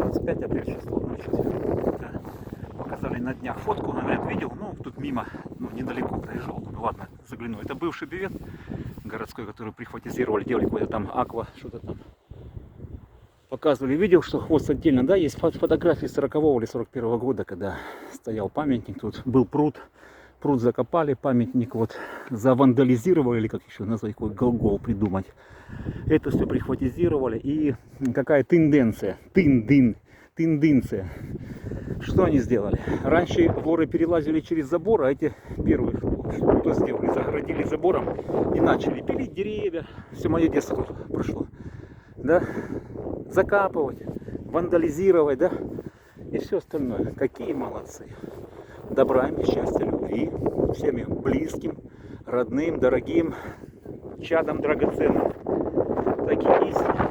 25 апреля число. Значит, да. Показали на днях фотку, говорят, видел, ну тут мимо, ну недалеко проезжал, ну ладно, загляну. Это бывший бювет городской, который прихватизировали, делали какой-то там аква, что-то там. Показывали, видел, что хвост отдельно, да, есть фотографии 40-го или 41-го года, когда стоял памятник, тут был пруд закопали, памятник вот завандализировали, или как еще назвать, какой глагол придумать. Это все прихватизировали, и какая тенденция, тенденция. Что они сделали? Раньше воры перелазили через забор, а эти первые что сделали? Загородили забором и начали пилить деревья. Все мое детство тут прошло. Да? Закапывать, вандализировать, да? И все остальное. Какие молодцы. Добра им, счастья, любви. Всем им близким, родным, дорогим, чадам драгоценным. Такие истины.